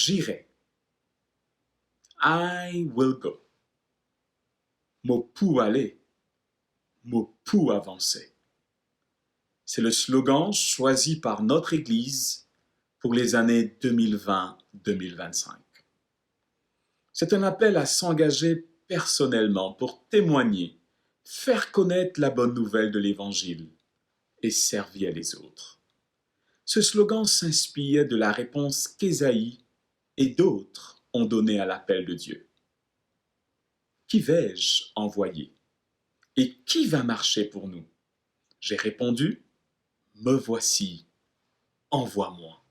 J'irai. I will go. Mot pour aller, mot pour avancer. C'est le slogan choisi par notre Église pour les années 2020-2025. C'est un appel à s'engager personnellement pour témoigner, faire connaître la bonne nouvelle de l'Évangile et servir les autres. Ce slogan s'inspire de la réponse qu'Ésaïe et d'autres ont donnée à l'appel de Dieu. Qui vais-je envoyer? Et qui va marcher pour nous? J'ai répondu, me voici, envoie-moi.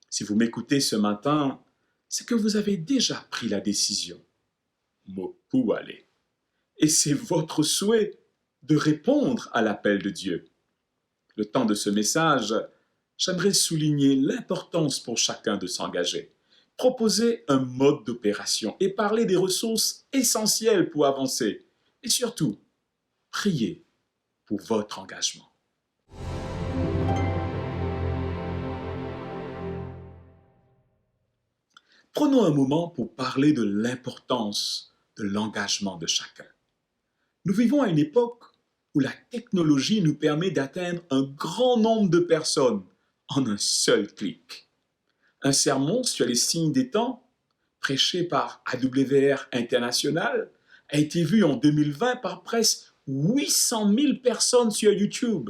Si vous m'écoutez ce matin, c'est que vous avez déjà pris la décision. Mopu aller. Et c'est votre souhait de répondre à l'appel de Dieu. Le temps de ce message, j'aimerais souligner l'importance pour chacun de s'engager, proposer un mode d'opération et parler des ressources essentielles pour avancer. Et surtout, prier pour votre engagement. Prenons un moment pour parler de l'importance de l'engagement de chacun. Nous vivons à une époque où la technologie nous permet d'atteindre un grand nombre de personnes en un seul clic. Un sermon sur les signes des temps, prêché par AWR International, a été vu en 2020 par presque 800 000 personnes sur YouTube.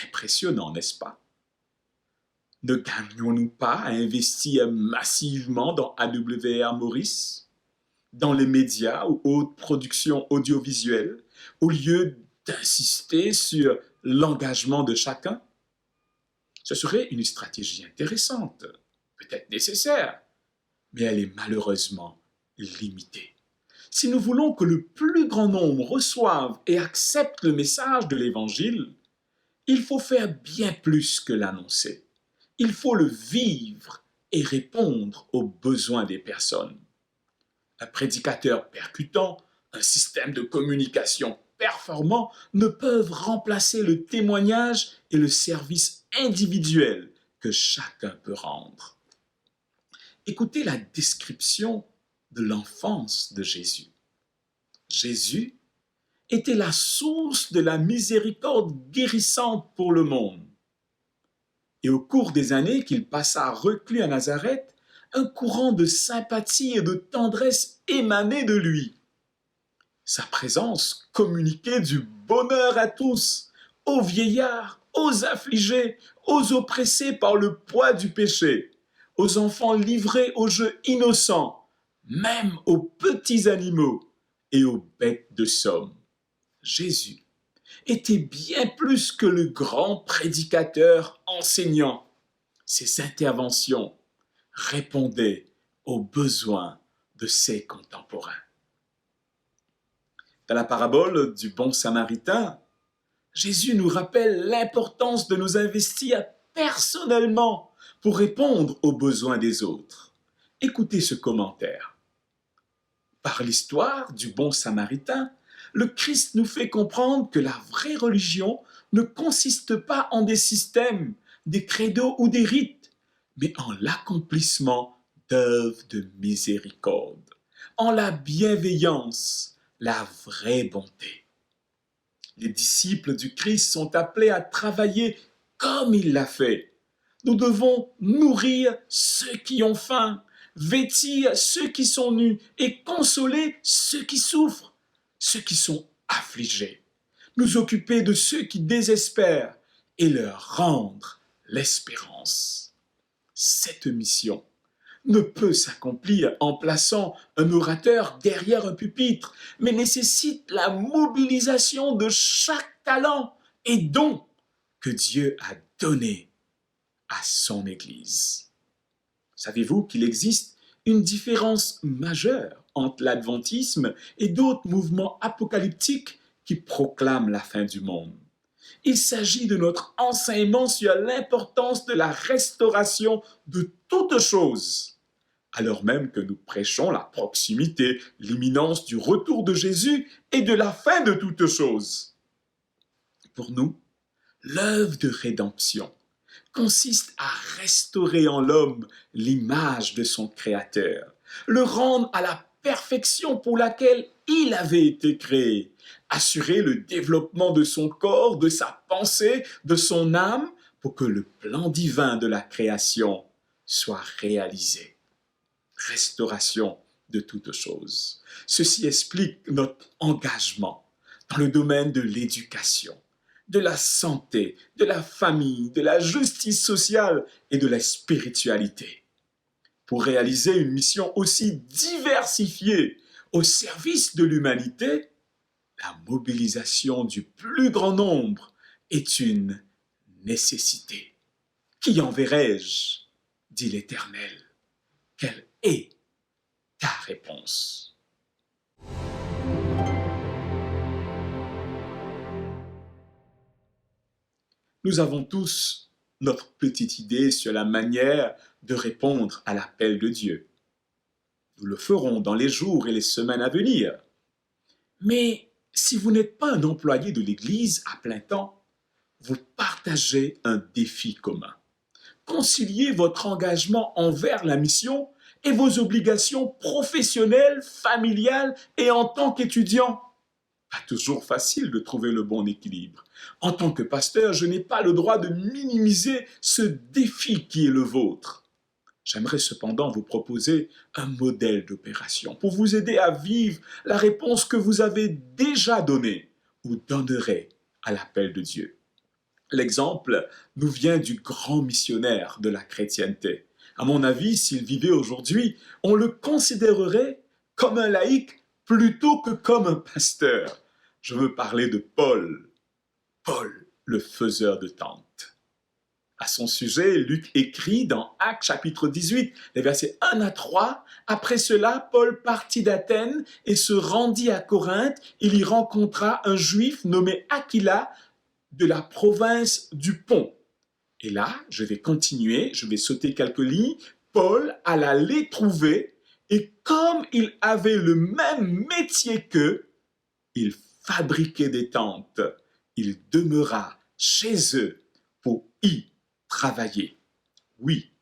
Impressionnant, n'est-ce pas? Ne gagnons-nous pas à investir massivement dans AWR Maurice, dans les médias ou autres productions audiovisuelles, au lieu d'insister sur l'engagement de chacun? Ce serait une stratégie intéressante, peut-être nécessaire, mais elle est malheureusement limitée. Si nous voulons que le plus grand nombre reçoive et accepte le message de l'Évangile, il faut faire bien plus que l'annoncer. Il faut le vivre et répondre aux besoins des personnes. Un prédicateur percutant, un système de communication performant ne peuvent remplacer le témoignage et le service individuel que chacun peut rendre. Écoutez la description de l'enfance de Jésus. Jésus était la source de la miséricorde guérissante pour le monde. Et au cours des années qu'il passa reclus à Nazareth, un courant de sympathie et de tendresse émanait de lui. Sa présence communiquait du bonheur à tous, aux vieillards, aux affligés, aux oppressés par le poids du péché, aux enfants livrés aux jeux innocents, même aux petits animaux et aux bêtes de somme. Jésus était bien plus que le grand prédicateur enseignant. Ses interventions répondaient aux besoins de ses contemporains. Dans la parabole du bon samaritain, Jésus nous rappelle l'importance de nous investir personnellement pour répondre aux besoins des autres. Écoutez ce commentaire. Par l'histoire du bon samaritain, le Christ nous fait comprendre que la vraie religion ne consiste pas en des systèmes, des credos ou des rites, mais en l'accomplissement d'œuvres de miséricorde, en la bienveillance, la vraie bonté. Les disciples du Christ sont appelés à travailler comme il l'a fait. Nous devons nourrir ceux qui ont faim, vêtir ceux qui sont nus et consoler ceux qui souffrent, ceux qui sont affligés, nous occuper de ceux qui désespèrent et leur rendre l'espérance. Cette mission ne peut s'accomplir en plaçant un orateur derrière un pupitre, mais nécessite la mobilisation de chaque talent et don que Dieu a donné à son Église. Savez-vous qu'il existe une différence majeure entre l'adventisme et d'autres mouvements apocalyptiques qui proclament la fin du monde? Il s'agit de notre enseignement sur l'importance de la restauration de toutes choses, alors même que nous prêchons la proximité, l'imminence du retour de Jésus et de la fin de toutes choses. Pour nous, l'œuvre de rédemption consiste à restaurer en l'homme l'image de son Créateur, le rendre à la perfection pour laquelle il avait été créé, assurer le développement de son corps, de sa pensée, de son âme, pour que le plan divin de la création soit réalisé. Restauration de toutes choses. Ceci explique notre engagement dans le domaine de l'éducation, de la santé, de la famille, de la justice sociale et de la spiritualité. Pour réaliser une mission aussi diversifiée au service de l'humanité, la mobilisation du plus grand nombre est une nécessité. Qui enverrai-je, dit l'Éternel. Quelle est ta réponse? Nous avons tous notre petite idée sur la manière de répondre à l'appel de Dieu. Nous le ferons dans les jours et les semaines à venir. Mais si vous n'êtes pas un employé de l'Église à plein temps, vous partagez un défi commun. Conciliez votre engagement envers la mission et vos obligations professionnelles, familiales et en tant qu'étudiant. Pas toujours facile de trouver le bon équilibre. En tant que pasteur, je n'ai pas le droit de minimiser ce défi qui est le vôtre. J'aimerais cependant vous proposer un modèle d'opération pour vous aider à vivre la réponse que vous avez déjà donnée ou donnerez à l'appel de Dieu. L'exemple nous vient du grand missionnaire de la chrétienté. À mon avis, s'il vivait aujourd'hui, on le considérerait comme un laïc plutôt que comme un pasteur. Je veux parler de Paul. Paul, le faiseur de tentes. À son sujet, Luc écrit dans Actes chapitre 18, les versets 1 à 3, « Après cela, Paul partit d'Athènes et se rendit à Corinthe. Il y rencontra un juif nommé Aquila de la province du Pont. » Et là, je vais continuer, je vais sauter quelques lignes. Paul alla les trouver et comme il avait le même métier qu'eux, il fabriquait des tentes. Il demeura chez eux pour y travailler. Oui,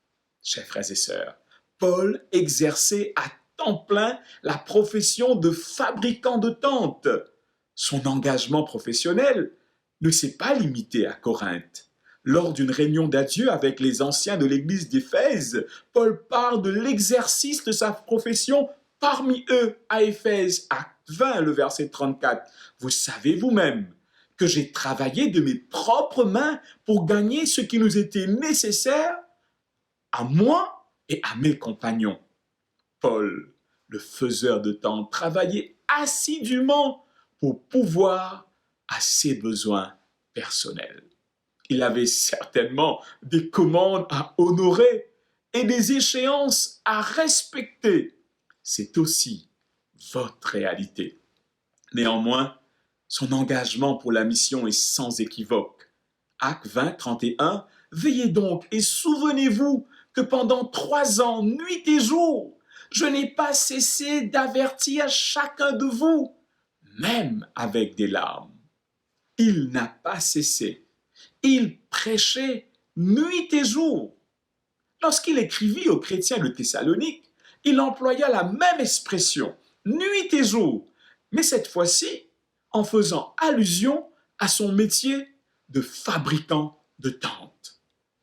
chers frères et sœurs, Paul exerçait à temps plein la profession de fabricant de tentes. Son engagement professionnel ne s'est pas limité à Corinthe. Lors d'une réunion d'adieu avec les anciens de l'église d'Éphèse, Paul parle de l'exercice de sa profession parmi eux à Éphèse, acte 20, le verset 34. Vous savez vous-même que j'ai travaillé de mes propres mains pour gagner ce qui nous était nécessaire à moi et à mes compagnons. Paul, le faiseur de tentes, travaillait assidûment pour pouvoir à ses besoins personnels. Il avait certainement des commandes à honorer et des échéances à respecter. C'est aussi votre réalité. Néanmoins, son engagement pour la mission est sans équivoque. Actes 20, 31, « Veillez donc et souvenez-vous que pendant 3 ans, nuit et jour, je n'ai pas cessé d'avertir chacun de vous, même avec des larmes. » Il n'a pas cessé. Il prêchait nuit et jour. Lorsqu'il écrivit aux chrétiens de Thessalonique, il employa la même expression, nuit et jour, mais cette fois-ci en faisant allusion à son métier de fabricant de tentes.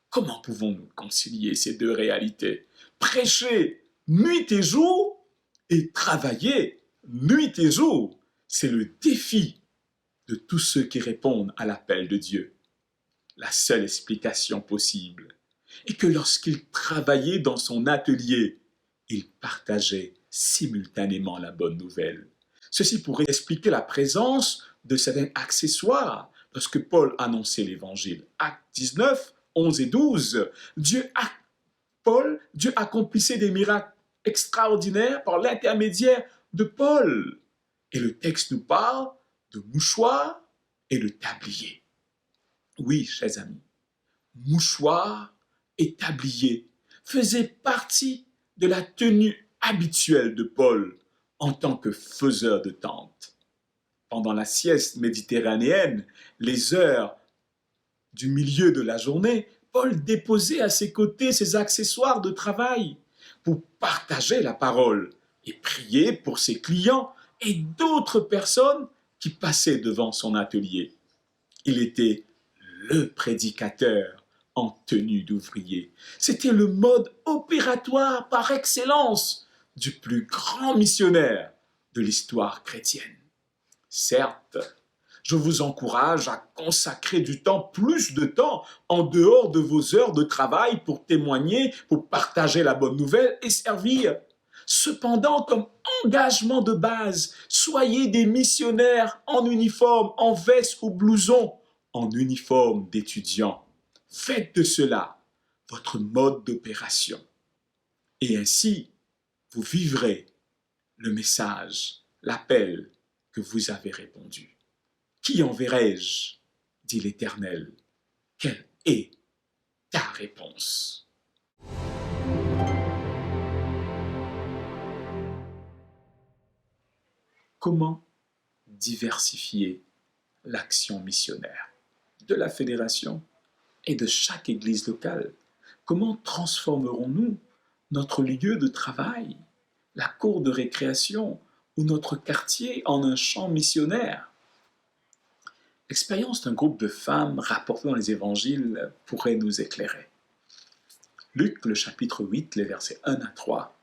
Comment pouvons-nous concilier ces deux réalités? Prêcher nuit et jour et travailler nuit et jour, c'est le défi de tous ceux qui répondent à l'appel de Dieu. La seule explication possible est que lorsqu'il travaillait dans son atelier, il partageait simultanément la bonne nouvelle. Ceci pourrait expliquer la présence de certains accessoires lorsque Paul annonçait l'évangile. Actes 19, 11 et 12, Dieu accomplissait des miracles extraordinaires par l'intermédiaire de Paul. Et le texte nous parle de mouchoirs et de tabliers. Oui, chers amis, mouchoirs et tabliers faisaient partie de la tenue habituelle de Paul en tant que faiseur de tentes. Pendant la sieste méditerranéenne, les heures du milieu de la journée, Paul déposait à ses côtés ses accessoires de travail pour partager la parole et prier pour ses clients et d'autres personnes qui passaient devant son atelier. Il était le prédicateur en tenue d'ouvrier. C'était le mode opératoire par excellence du plus grand missionnaire de l'histoire chrétienne. Certes, je vous encourage à consacrer du temps, plus de temps, en dehors de vos heures de travail pour témoigner, pour partager la bonne nouvelle et servir. Cependant, comme engagement de base, soyez des missionnaires en uniforme, en veste ou blouson, en uniforme d'étudiant. Faites de cela votre mode d'opération. Et ainsi, vous vivrez le message, l'appel que vous avez répondu. Qui enverrai-je, dit l'Éternel. Quelle est ta réponse? Comment diversifier l'action missionnaire de la fédération et de chaque église locale? Comment transformerons-nous notre lieu de travail, la cour de récréation ou notre quartier en un champ missionnaire? L'expérience d'un groupe de femmes rapportée dans les évangiles pourrait nous éclairer. Luc, le chapitre 8, les versets 1 à 3,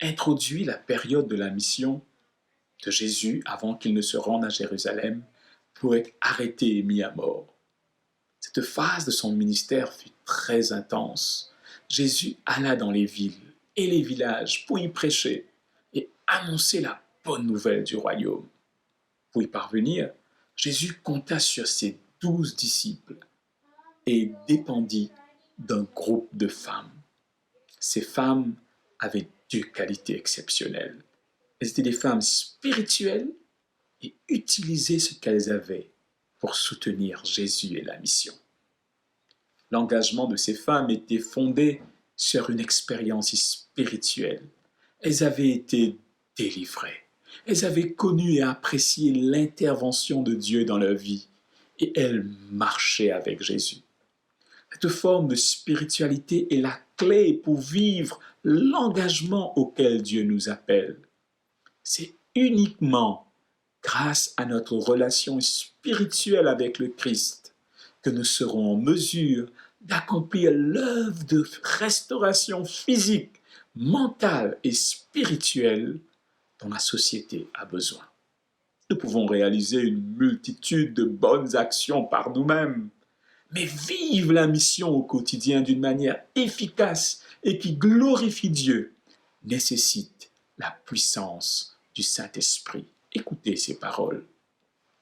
introduit la période de la mission de Jésus avant qu'il ne se rende à Jérusalem pour être arrêté et mis à mort. Cette phase de son ministère fut très intense. Jésus alla dans les villes et les villages pour y prêcher et annoncer la bonne nouvelle du royaume. Pour y parvenir, Jésus compta sur ses 12 disciples et dépendit d'un groupe de femmes. Ces femmes avaient deux qualités exceptionnelles. Elles étaient des femmes spirituelles et utilisaient ce qu'elles avaient pour soutenir Jésus et la mission. L'engagement de ces femmes était fondé sur une expérience spirituelle. Elles avaient été délivrées. Elles avaient connu et apprécié l'intervention de Dieu dans leur vie et elles marchaient avec Jésus. Cette forme de spiritualité est la clé pour vivre l'engagement auquel Dieu nous appelle. C'est uniquement grâce à notre relation spirituelle avec le Christ que nous serons en mesure d'accomplir l'œuvre de restauration physique, mentale et spirituelle dont la société a besoin. Nous pouvons réaliser une multitude de bonnes actions par nous-mêmes, mais vivre la mission au quotidien d'une manière efficace et qui glorifie Dieu nécessite la puissance du Saint-Esprit. Écoutez ces paroles.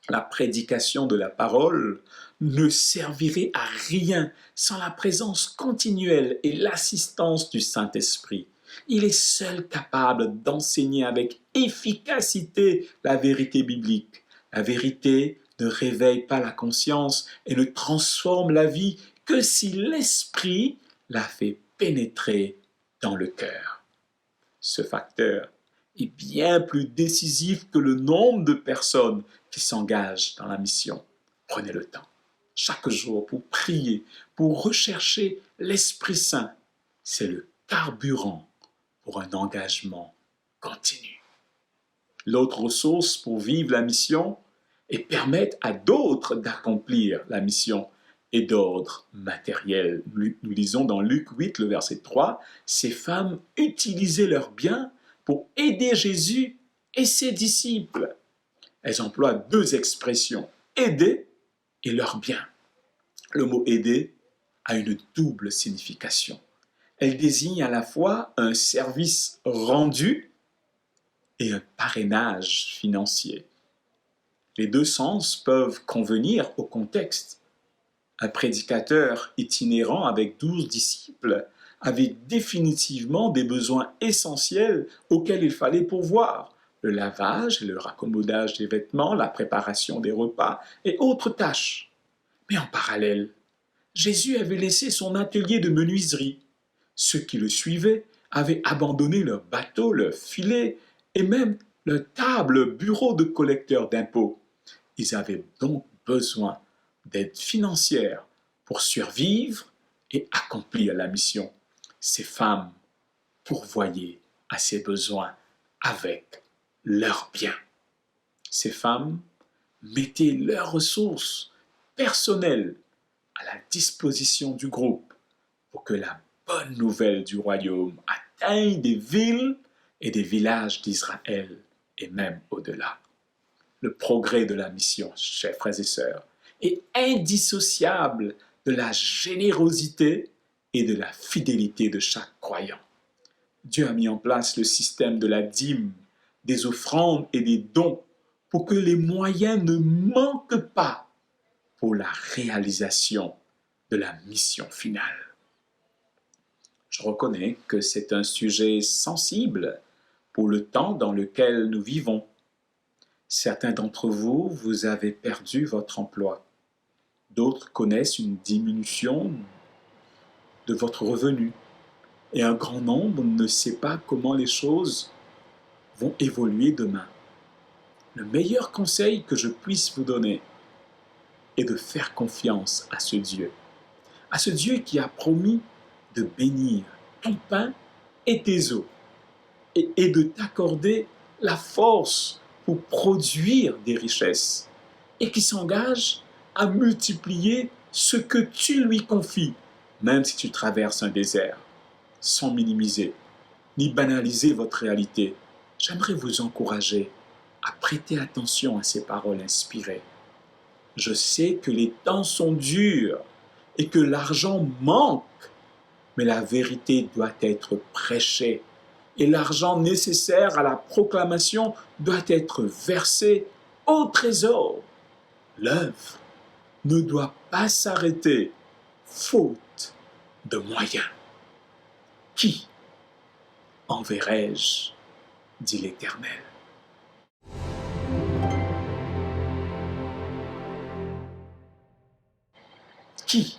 La prédication de la parole ne servirait à rien sans la présence continuelle et l'assistance du Saint-Esprit. Il est seul capable d'enseigner avec efficacité la vérité biblique. La vérité ne réveille pas la conscience et ne transforme la vie que si l'Esprit la fait pénétrer dans le cœur. Ce facteur est bien plus décisif que le nombre de personnes qui s'engagent dans la mission. Prenez le temps, chaque jour, pour prier, pour rechercher l'Esprit Saint. C'est le carburant pour un engagement continu. L'autre ressource pour vivre la mission et permettre à d'autres d'accomplir la mission est d'ordre matériel. Nous lisons dans Luc 8, le verset 3, « Ces femmes utilisaient leurs biens pour aider Jésus et ses disciples. » Elles emploient deux expressions, « aider » et « leurs biens ». Le mot « aider » a une double signification. Elle désigne à la fois un service rendu et un parrainage financier. Les deux sens peuvent convenir au contexte. Un prédicateur itinérant avec 12 disciples avait définitivement des besoins essentiels auxquels il fallait pourvoir: le lavage et le raccommodage des vêtements, la préparation des repas et autres tâches. Mais en parallèle, Jésus avait laissé son atelier de menuiserie. Ceux qui le suivaient avaient abandonné leur bateau, leur filet et même leur table, bureau de collecteur d'impôts. Ils avaient donc besoin d'aide financière pour survivre et accomplir la mission. Ces femmes pourvoyaient à ses besoins avec leurs biens. Ces femmes mettaient leurs ressources personnelles à la disposition du groupe pour que la bonne nouvelle du royaume atteigne des villes et des villages d'Israël et même au-delà. Le progrès de la mission, chers frères et sœurs, est indissociable de la générosité et de la fidélité de chaque croyant. Dieu a mis en place le système de la dîme, des offrandes et des dons pour que les moyens ne manquent pas pour la réalisation de la mission finale. Je reconnais que c'est un sujet sensible pour le temps dans lequel nous vivons. Certains d'entre vous, vous avez perdu votre emploi. D'autres connaissent une diminution de votre revenu. Et un grand nombre ne sait pas comment les choses vont évoluer demain. Le meilleur conseil que je puisse vous donner est de faire confiance à ce Dieu qui a promis de bénir ton pain et tes eaux, et de t'accorder la force pour produire des richesses, et qui s'engage à multiplier ce que tu lui confies, même si tu traverses un désert, sans minimiser ni banaliser votre réalité. J'aimerais vous encourager à prêter attention à ces paroles inspirées. Je sais que les temps sont durs et que l'argent manque, mais la vérité doit être prêchée et l'argent nécessaire à la proclamation doit être versé au trésor. L'œuvre ne doit pas s'arrêter faute de moyens. Qui enverrai-je, dit l'Éternel. Qui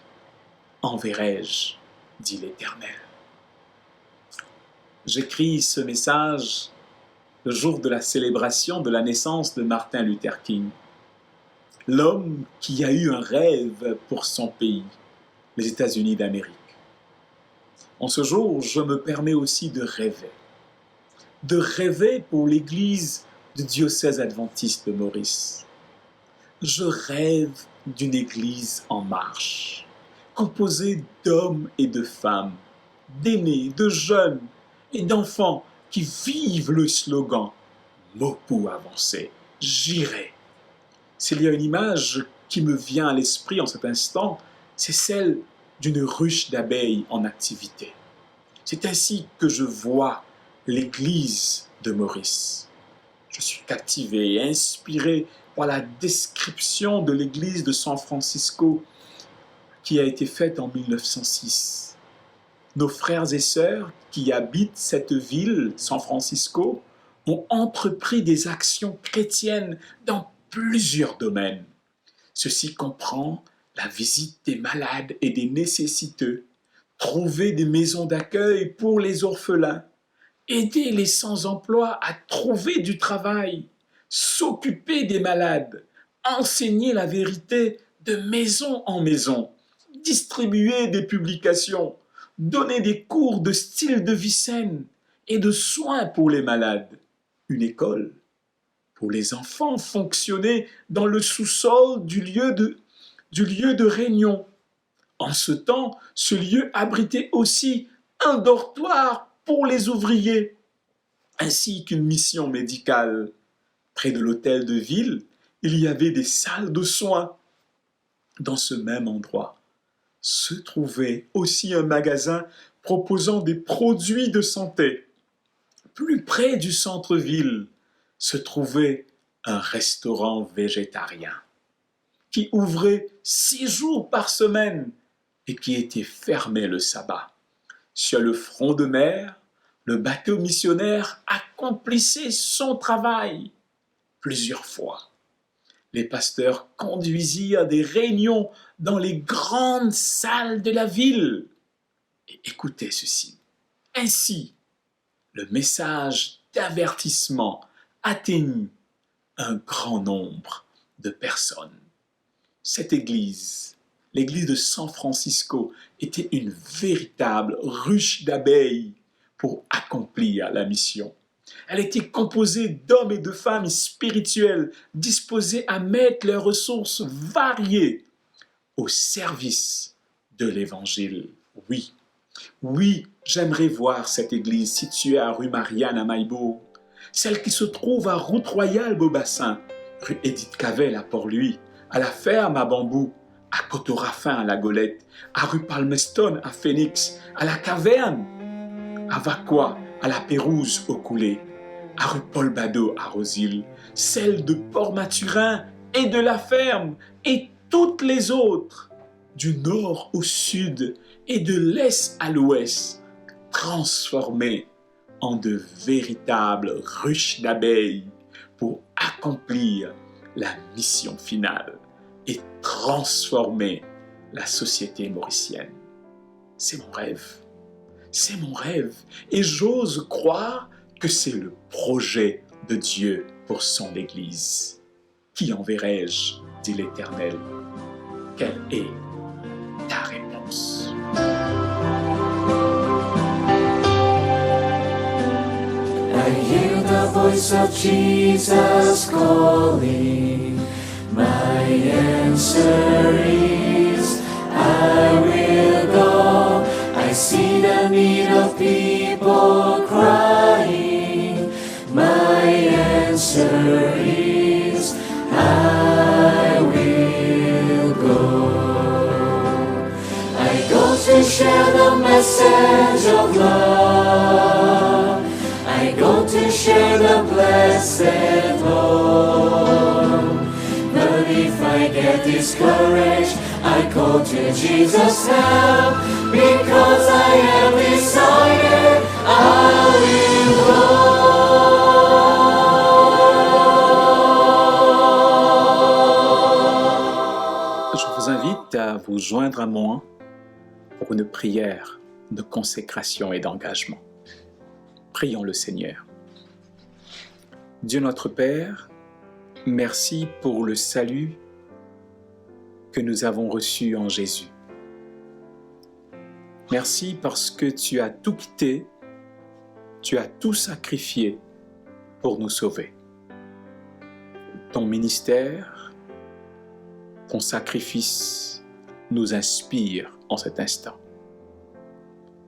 enverrai-je, dit l'Éternel. J'écris ce message le jour de la célébration de la naissance de Martin Luther King, l'homme qui a eu un rêve pour son pays, les États-Unis d'Amérique. En ce jour, je me permets aussi de rêver pour l'Église du diocèse adventiste de Maurice. Je rêve d'une Église en marche, composée d'hommes et de femmes, d'aînés, de jeunes et d'enfants qui vivent le slogan « Mopu avancé, j'irai ». S'il y a une image qui me vient à l'esprit en cet instant, c'est celle d'une ruche d'abeilles en activité. C'est ainsi que je vois l'Église de Maurice. Je suis captivé et inspiré par la description de l'Église de San Francisco qui a été faite en 1906. Nos frères et sœurs qui habitent cette ville, San Francisco, ont entrepris des actions chrétiennes dans plusieurs domaines. Ceci comprend la visite des malades et des nécessiteux, trouver des maisons d'accueil pour les orphelins, aider les sans-emploi à trouver du travail, s'occuper des malades, enseigner la vérité de maison en maison, distribuer des publications, donner des cours de style de vie saine et de soins pour les malades, une école pour les enfants fonctionner dans le sous-sol du lieu de réunion. En ce temps, ce lieu abritait aussi un dortoir pour les ouvriers, ainsi qu'une mission médicale. Près de l'hôtel de ville, il y avait des salles de soins. Dans ce même endroit se trouvait aussi un magasin proposant des produits de santé. Plus près du centre-ville se trouvait un restaurant végétarien qui ouvrait 6 jours par semaine et qui était fermé le sabbat. Sur le front de mer, le bateau missionnaire accomplissait son travail. Plusieurs fois, les pasteurs conduisirent des réunions dans les grandes salles de la ville. Et écoutez ceci. Ainsi, le message d'avertissement atteignit un grand nombre de personnes. Cette Église l'église de San Francisco était une véritable ruche d'abeilles pour accomplir la mission. Elle était composée d'hommes et de femmes spirituels disposés à mettre leurs ressources variées au service de l'Évangile. Oui, oui, j'aimerais voir cette église située à rue Marianne à Maillebourg, celle qui se trouve à Route Royale Beaubassin, rue Édith Cavell à Port-Louis, à la ferme à Bambou, à Côte-au-Raffin à La Golette, à rue Palmerston à Phoenix, à la Caverne, à Vaqua, à la Pérouse au Coulé, à rue Paul Badeau à Rosil, celle de Port-Maturin et de la Ferme et toutes les autres, du nord au sud et de l'est à l'ouest, transformées en de véritables ruches d'abeilles pour accomplir la mission finale et transformer la société mauricienne. C'est mon rêve. C'est mon rêve et j'ose croire que c'est le projet de Dieu pour son Église. Qui enverrai-je, dit l'Éternel? Quelle est ta réponse? I hear the voice of Jesus calling. My answer is, I will go. I see the need of people crying. My answer is, I will go. I go to share the message of love. I go to share the blessed Lord. But if I get discouraged, I call to Jesus' help, because I am decided I will go. Je vous invite à vous joindre à moi pour une prière de consécration et d'engagement. Prions le Seigneur. Dieu notre Père, merci pour le salut que nous avons reçu en Jésus. Merci parce que tu as tout quitté, tu as tout sacrifié pour nous sauver. Ton ministère, ton sacrifice nous inspire en cet instant.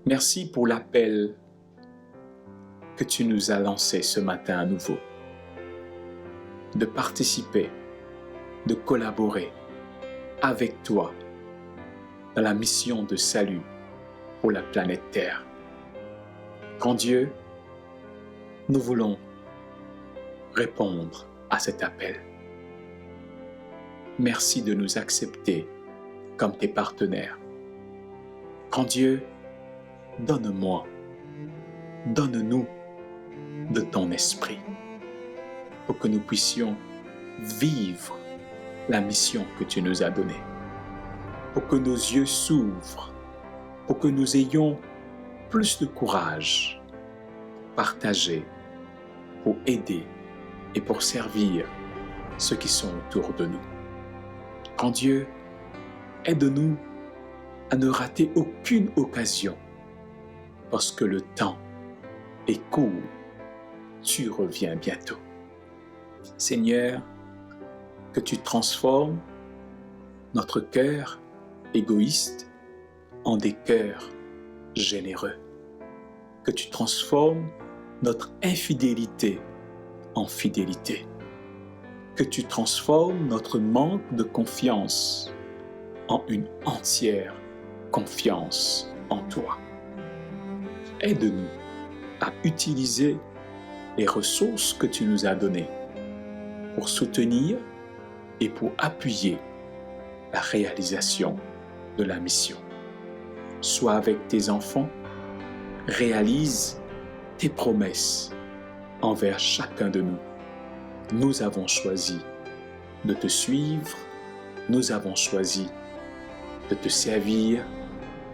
Merci pour l'appel que tu nous as lancé ce matin à nouveau, de participer, de collaborer avec toi dans la mission de salut pour la planète Terre. Grand Dieu, nous voulons répondre à cet appel. Merci de nous accepter comme tes partenaires. Grand Dieu, donne-moi, donne-nous de ton esprit pour que nous puissions vivre la mission que tu nous as donnée, pour que nos yeux s'ouvrent, pour que nous ayons plus de courage pour partager, pour aider et pour servir ceux qui sont autour de nous. Grand Dieu, aide-nous à ne rater aucune occasion, parce que le temps est court, tu reviens bientôt. Seigneur, que tu transformes notre cœur égoïste en des cœurs généreux. Que tu transformes notre infidélité en fidélité. Que tu transformes notre manque de confiance en une entière confiance en toi. Aide-nous à utiliser les ressources que tu nous as données pour soutenir et pour appuyer la réalisation de la mission. Sois avec tes enfants, réalise tes promesses envers chacun de nous. Nous avons choisi de te suivre, nous avons choisi de te servir.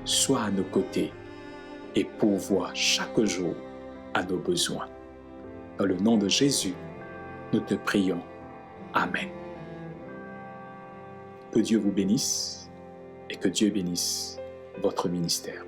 Sois à nos côtés et pourvois chaque jour à nos besoins. Dans le nom de Jésus, nous te prions. Amen. Que Dieu vous bénisse et que Dieu bénisse votre ministère.